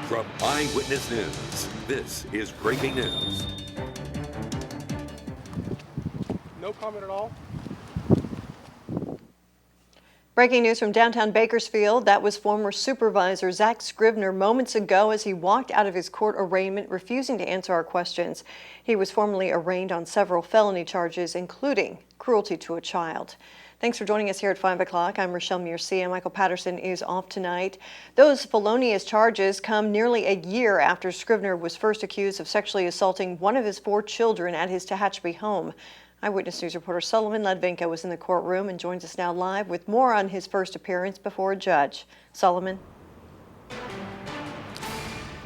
From Eyewitness News, this is breaking news. No comment at all. Breaking news from downtown Bakersfield. That was former Supervisor Zack Scrivner moments ago as he walked out of his court arraignment, refusing to answer our questions. He was formally arraigned on several felony charges, including cruelty to a child. Thanks for joining us here at 5 o'clock. I'm Rochelle Murcia. Michael Patterson is off tonight. Those felonious charges come nearly a year after Scrivner was first accused of sexually assaulting one of his 4 children at his Tehachapi home. Eyewitness News reporter Sullivan Ledvinka was in the courtroom and joins us now live with more on his first appearance before a judge. Solomon.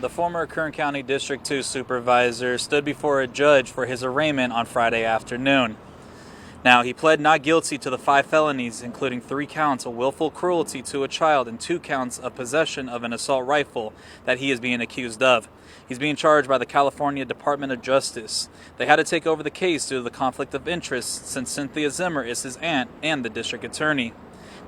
The former Kern County District 2 supervisor stood before a judge for his arraignment on Friday afternoon. Now, he pled not guilty to the 5 felonies, including 3 counts of willful cruelty to a child and 2 counts of possession of an assault rifle that he is being accused of. He's being charged by the California Department of Justice. They had to take over the case due to the conflict of interest since Cynthia Zimmer is his aunt and the district attorney.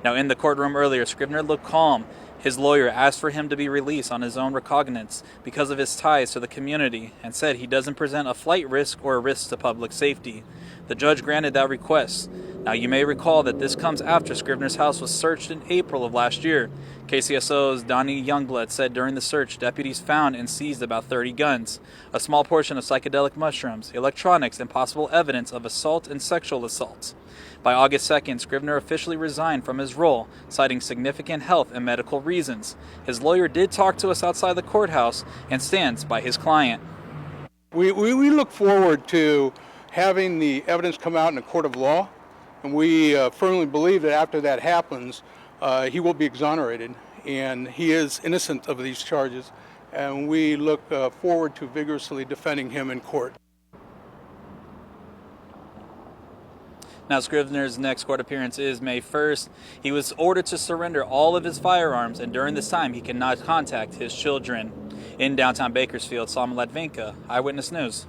Now, in the courtroom earlier, Scrivner looked calm. His lawyer asked for him to be released on his own recognizance because of his ties to the community and said he doesn't present a flight risk or a risk to public safety. The judge granted that request. Now, you may recall that this comes after Scrivner's house was searched in April of last year. KCSO's Donnie Youngblood said during the search, deputies found and seized about 30 guns, a small portion of psychedelic mushrooms, electronics, and possible evidence of assault and sexual assault. By August 2nd, Scrivner officially resigned from his role, citing significant health and medical reasons. His lawyer did talk to us outside the courthouse and stands by his client. We look forward to having the evidence come out in a court of law, and we firmly believe that after that happens, he will be exonerated, and he is innocent of these charges, and we look forward to vigorously defending him in court. Now, Scrivner's next court appearance is May 1st. He was ordered to surrender all of his firearms, and during this time, he cannot contact his children. In downtown Bakersfield, Solomon Ledvinka, Eyewitness News.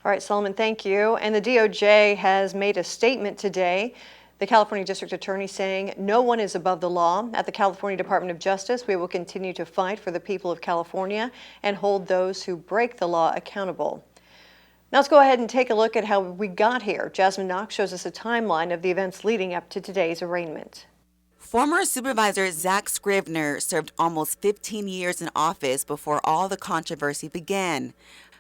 All right, Solomon, thank you. And the DOJ has made a statement today. The California District Attorney saying no one is above the law. At the California Department of Justice, we will continue to fight for the people of California and hold those who break the law accountable. Now let's go ahead and take a look at how we got here. Jasmine Knox shows us a timeline of the events leading up to today's arraignment. Former Supervisor Zack Scrivner served almost 15 years in office before all the controversy began.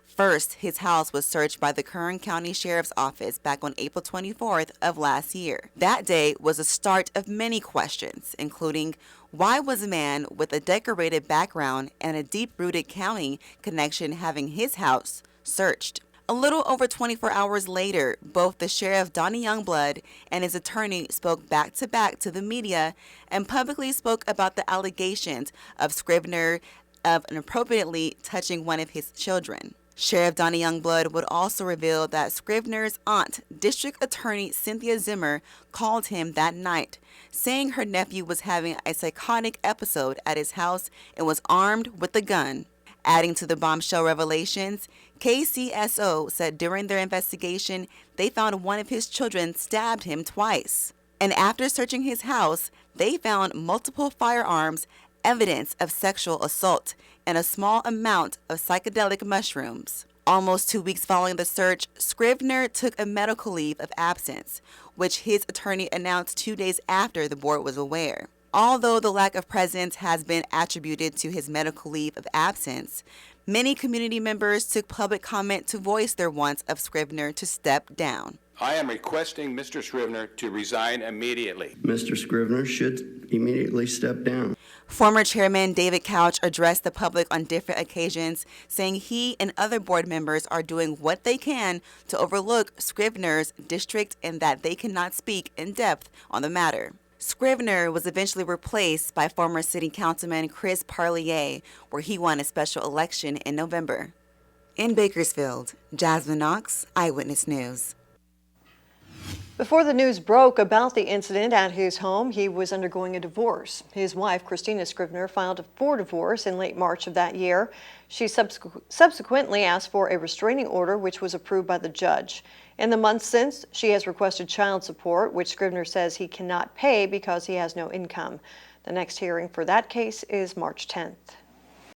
First, his house was searched by the Kern County Sheriff's Office back on April 24th of last year. That day was the start of many questions, including why was a man with a decorated background and a deep-rooted county connection having his house searched? A little over 24 hours later, both the Sheriff Donnie Youngblood and his attorney spoke back-to-back to the media and publicly spoke about the allegations of Scrivner of inappropriately touching one of his children. Sheriff Donnie Youngblood would also reveal that Scrivner's aunt, District Attorney Cynthia Zimmer, called him that night, saying her nephew was having a psychotic episode at his house and was armed with a gun. Adding to the bombshell revelations, KCSO said during their investigation, they found one of his children stabbed him twice. And after searching his house, they found multiple firearms, evidence of sexual assault, and a small amount of psychedelic mushrooms. Almost 2 weeks following the search, Scrivner took a medical leave of absence, which his attorney announced 2 days after the board was aware. Although the lack of presence has been attributed to his medical leave of absence, many community members took public comment to voice their wants of Scrivner to step down. I am requesting Mr. Scrivner to resign immediately. Mr. Scrivner should immediately step down. Former Chairman David Couch addressed the public on different occasions, saying he and other board members are doing what they can to overlook Scrivner's district and that they cannot speak in depth on the matter. Scrivner was eventually replaced by former City Councilman Chris Parlier, where he won a special election in November. In Bakersfield, Jasmine Knox, Eyewitness News. Before the news broke about the incident at his home, he was undergoing a divorce. His wife, Christina Scrivner, filed for divorce in late March of that year. She subsequently asked for a restraining order, which was approved by the judge. In the months since, she has requested child support, which Scrivner says he cannot pay because he has no income. The next hearing for that case is March 10th.